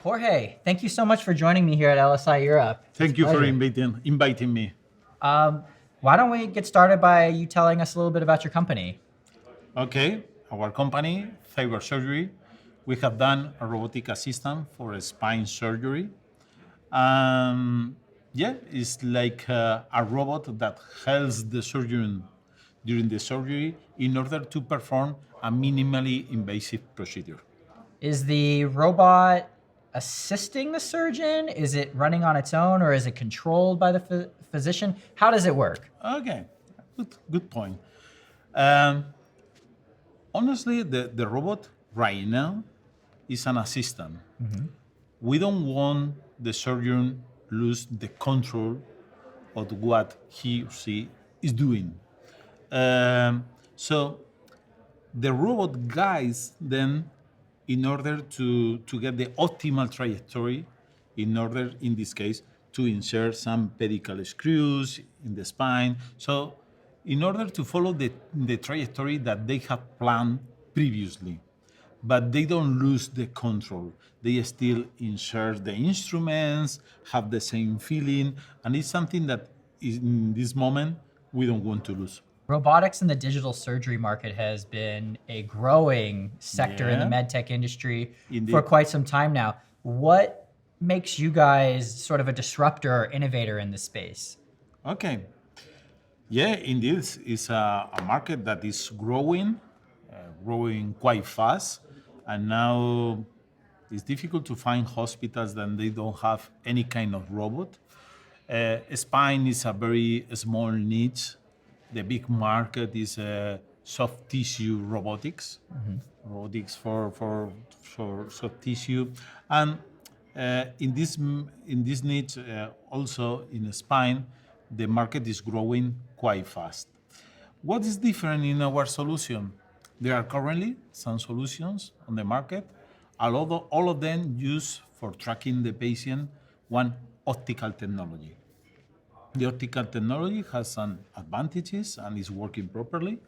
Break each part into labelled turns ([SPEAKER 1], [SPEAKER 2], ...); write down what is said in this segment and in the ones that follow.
[SPEAKER 1] Jorge, thank you so much for joining me here at LSI Europe.
[SPEAKER 2] Thank you for inviting me.
[SPEAKER 1] Um, why don't we get started by you telling us a little bit about your company?
[SPEAKER 2] Okay, our company, Fiber Surgery, we have done a robotic assistant for a spine surgery. Yeah, it's like a robot that helps the surgeon during the surgery in order to perform a minimally invasive procedure.
[SPEAKER 1] Is the robot assisting the surgeon? Is it running on its own, or is it controlled by the physician? How does it work?
[SPEAKER 2] Okay, good point. Um, Honestly, the robot right now is an assistant. We don't want the surgeon lose the control of what he or she is doing. So the robot guides them in order to get the optimal trajectory, in order, in this case, to insert some pedicle screws in the spine. So in order to follow the trajectory that they have planned previously, but they don't lose the control. They still insert the instruments, have the same feeling, and it's something that in this moment we don't want to lose.
[SPEAKER 1] Robotics in the digital surgery market has been a growing sector in the
[SPEAKER 2] Yeah,
[SPEAKER 1] medtech industry for
[SPEAKER 2] indeed.
[SPEAKER 1] quite some time now. What makes you guys sort of a disruptor or innovator in this space?
[SPEAKER 2] Okay. Yeah, indeed, it's a market that is growing quite fast, and now it's difficult to find hospitals that they don't have any kind of robot. Spine is a very small niche. The big market is soft tissue robotics, robotics for soft tissue, and in this niche, also in spine, the market is growing quite fast. What is different in our solution? There are currently some solutions on the market. All of them use for tracking the patient one optical technology. The optical technology has some advantages and is working properly,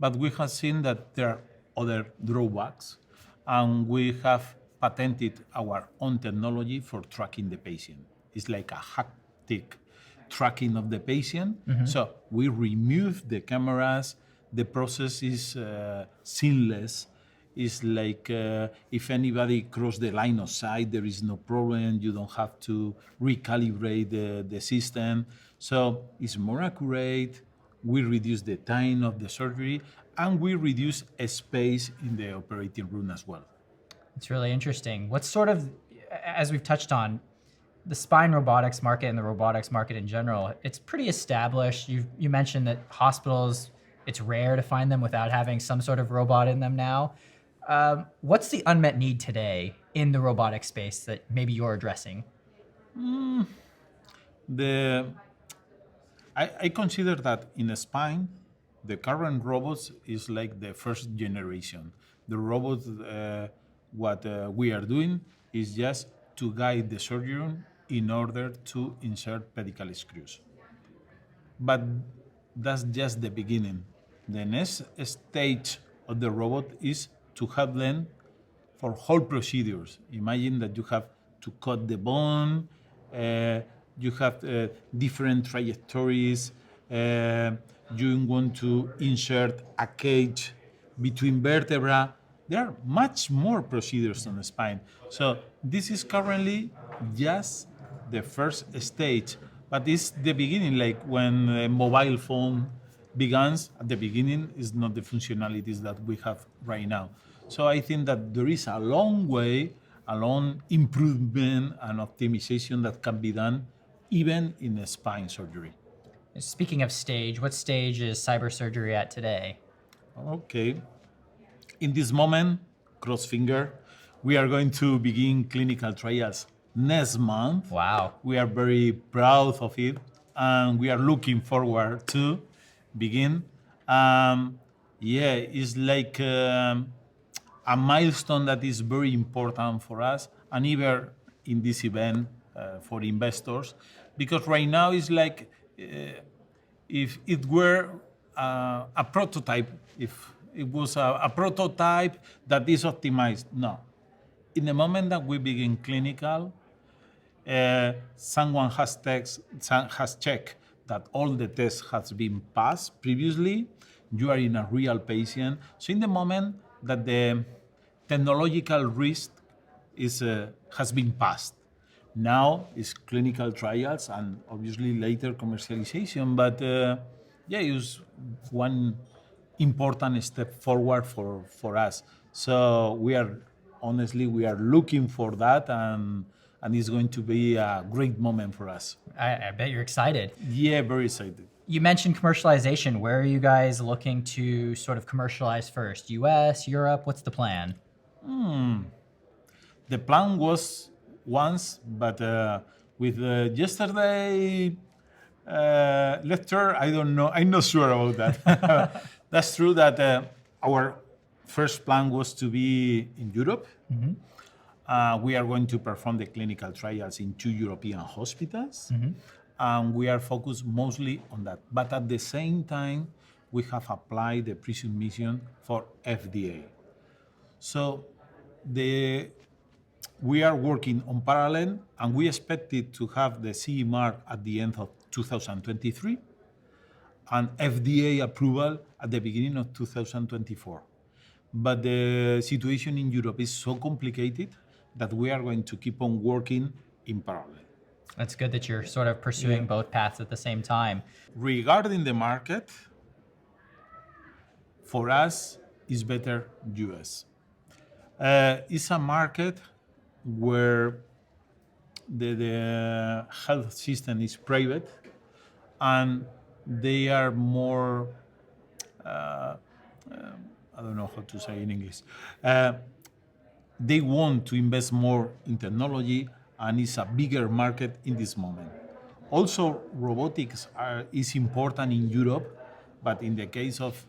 [SPEAKER 2] but we have seen that there are other drawbacks, and we have patented our own technology for tracking the patient. It's like a haptic tracking of the patient. So we remove the cameras. The process is seamless. It's like if anybody cross the line of sight, there is no problem. You don't have to recalibrate the system. So it's more accurate. We reduce the time of the surgery, and we reduce a space in the operating room as well.
[SPEAKER 1] It's really interesting. What's sort of, as we've touched on, the spine robotics market and the robotics market in general, it's pretty established. You mentioned that hospitals, it's rare to find them without having some sort of robot in them now. What's the unmet need today in the robotic space that maybe you're addressing?
[SPEAKER 2] The I consider that in a spine, the current robots is like the first generation. The robots, what we are doing is just to guide the surgeon in order to insert pedicle screws. But that's just the beginning. The next stage of the robot is to have them for whole procedures. Imagine that you have to cut the bone, you have different trajectories, you want to insert a cage between vertebra. There are much more procedures on the spine. So this is currently just the first stage, but it's the beginning, like when a mobile phone begins, at the beginning is not the functionalities that we have right now. So I think that there is a long way, a long improvement and optimization that can be done even in a spine surgery.
[SPEAKER 1] Speaking of stage, what stage is cyber surgery at today?
[SPEAKER 2] Okay. In this moment, cross finger, we are going to begin clinical trials next month.
[SPEAKER 1] Wow.
[SPEAKER 2] We are very proud of it, and we are looking forward to begin. Yeah, it's like a milestone that is very important for us, and even in this event for investors, because right now it's like if it were a prototype, if it was a prototype that is optimized. No, in the moment that we begin clinical, someone has checked that all the tests has been passed previously. You are in a real patient. So in the moment that the technological risk has been passed, now is clinical trials and obviously later commercialization. But yeah, it's one important step forward for us. So we are looking for that, and it's going to be a great moment for us.
[SPEAKER 1] I bet you're excited.
[SPEAKER 2] Yeah, very excited.
[SPEAKER 1] You mentioned commercialization. Where are you guys looking to sort of commercialize first? US, Europe? What's the plan?
[SPEAKER 2] The plan was once, but with yesterday lecture, I don't know. I'm not sure about that. That's true that our first plan was to be in Europe. We are going to perform the clinical trials in 2 European hospitals, and we are focused mostly on that. But at the same time, we have applied the pre-submission for FDA. So we are working on parallel, and we expected to have the CE mark at the end of 2023 and FDA approval at the beginning of 2024. But the situation in Europe is so complicated that we are going to keep on working in parallel.
[SPEAKER 1] That's good that you're sort of pursuing both paths at the same time.
[SPEAKER 2] Regarding the market, for us, it's better US. It's a market where the health system is private, and they are more, I don't know how to say in English. They want to invest more in technology, and it's a bigger market in this moment. Also, robotics is important in Europe, but in the case of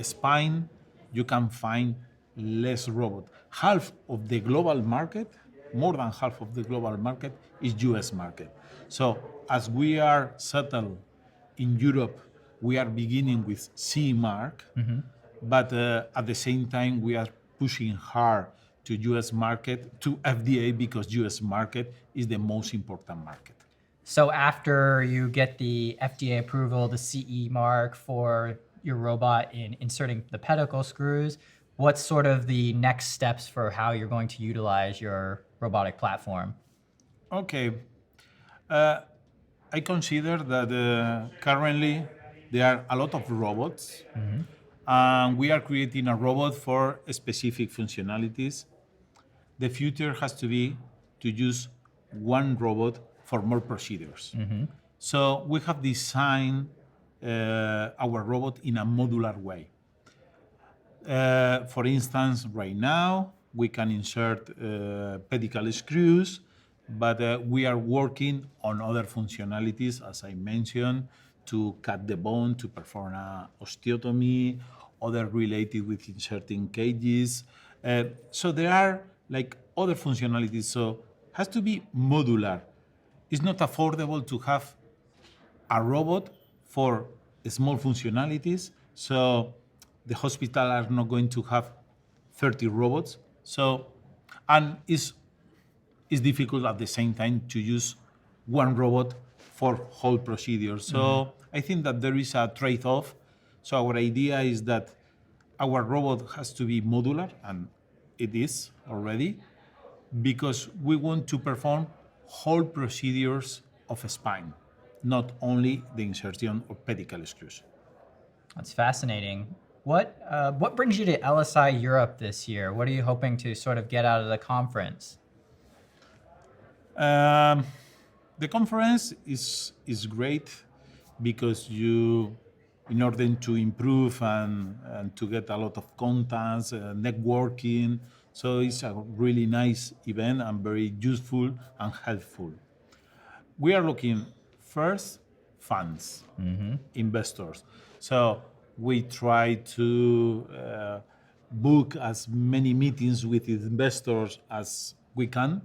[SPEAKER 2] spine, you can find less robot. Half of the global market, more than half of the global market, is US market. So as we are settled in Europe, we are beginning with CE mark, but at the same time, we are pushing hard to US market, to FDA, because US market is the most important market.
[SPEAKER 1] So after you get the FDA approval, the CE mark for your robot in inserting the pedicle screws, what's sort of the next steps for how you're going to utilize your robotic platform?
[SPEAKER 2] Okay. I consider that currently there are a lot of robots, and we are creating a robot for specific functionalities. The future has to be to use one robot for more procedures. So we have designed our robot in a modular way. For instance, right now, we can insert pedicle screws, but we are working on other functionalities, as I mentioned, to cut the bone, to perform an osteotomy, other related with inserting cages. So there are like other functionalities, so has to be modular. It's not affordable to have a robot for small functionalities, so the hospital are not going to have 30 robots. So, and it's difficult at the same time to use one robot for whole procedures. So I think that there is a trade-off. So our idea is that our robot has to be modular, and it is already, because we want to perform whole procedures of a spine, not only the insertion of pedicle screws.
[SPEAKER 1] That's fascinating. What brings you to LSI Europe this year? What are you hoping to sort of get out of the conference?
[SPEAKER 2] The conference is great because in order to improve and to get a lot of contacts, networking, so it's a really nice event and very useful and helpful. We are looking first funds, investors. So we try to book as many meetings with investors as we can,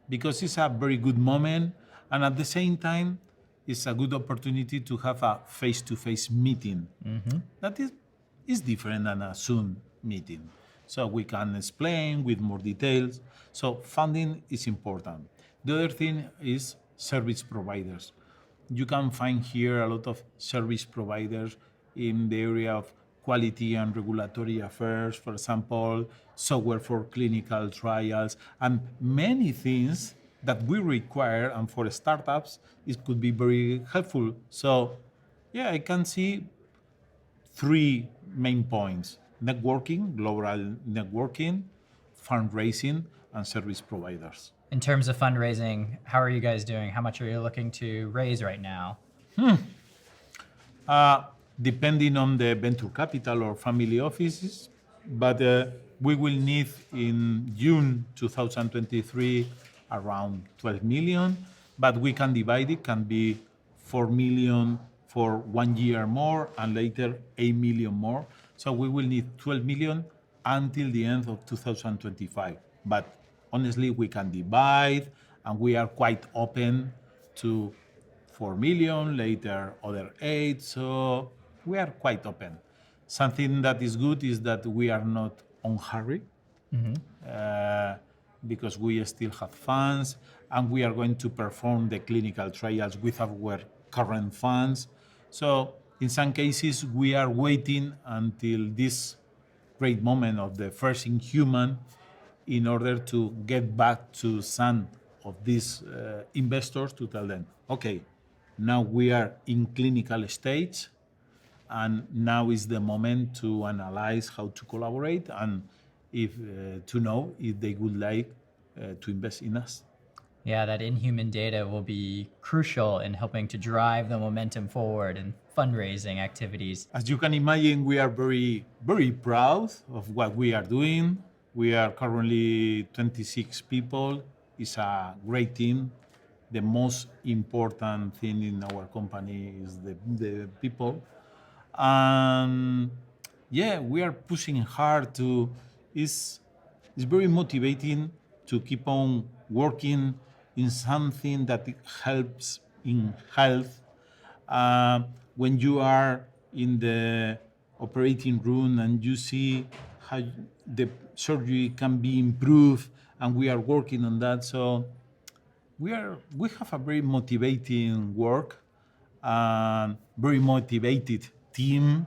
[SPEAKER 2] because it's a very good moment, and at the same time, it's a good opportunity to have a face-to-face meeting. That is different than a Zoom meeting. so we can explain with more details. So funding is important. The other thing is service providers. You can find here a lot of service providers in the area of quality and regulatory affairs, for example, software for clinical trials, and many things that we require, and for startups, it could be very helpful. So, yeah, I can see three main points: networking, global networking, fundraising, and service providers.
[SPEAKER 1] In terms of fundraising, how are you guys doing? How much are you looking to raise right now?
[SPEAKER 2] Depending on the venture capital or family offices, but we will need in June 2023 around 12 million, but we can divide it, can be 4 million for 1 year more and later 8 million more. So we will need 12 million until the end of 2025. But honestly, we can divide and we are quite open to 4 million, later other 8. So we are quite open. Something that is good is that we are not on hurry because we still have funds and we are going to perform the clinical trials with our current funds. So in some cases, we are waiting until this great moment of the first in human in order to get back to some of these investors to tell them, okay, now we are in clinical stage, and now is the moment to analyze how to collaborate and if to know if they would like to invest in us.
[SPEAKER 1] Yeah, that inhuman data will be crucial in helping to drive the momentum forward in fundraising activities.
[SPEAKER 2] As you can imagine, we are very, very proud of what we are doing. We are currently 26 people. It's a great team. The most important thing in our company is the people. And yeah, we are pushing hard to, it's very motivating to keep on working in something that helps in health. When you are in the operating room and you see how the surgery can be improved, and we are working on that. So we have a very motivating work and very motivated team,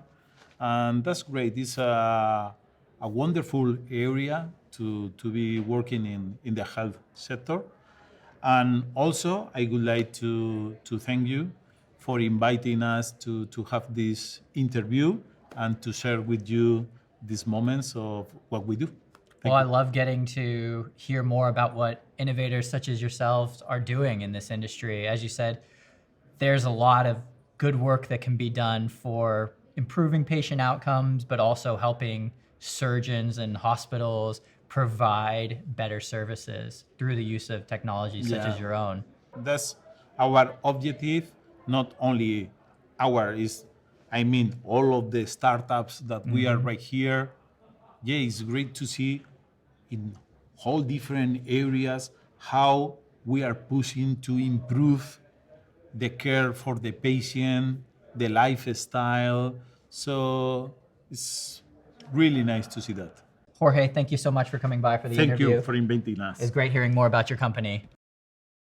[SPEAKER 2] and that's great. It's a wonderful area to be working in the health sector. And also, I would like to thank you for inviting us to have this interview and to share with you these moments of what we do.
[SPEAKER 1] Well, I love getting to hear more about what innovators such as yourselves are doing in this industry. As you said, there's a lot of good work that can be done for improving patient outcomes, but also helping surgeons and hospitals provide better services through the use of technologies such as your own.
[SPEAKER 2] That's our objective, not only our, is, I mean, all of the startups that we are right here. Yeah, it's great to see in whole different areas how we are pushing to improve the care for the patient, the lifestyle. So it's really nice to see that.
[SPEAKER 1] Jorge, thank you so much for coming by for the
[SPEAKER 2] Thank
[SPEAKER 1] interview.
[SPEAKER 2] you for inviting us.
[SPEAKER 1] It's great hearing more about your company.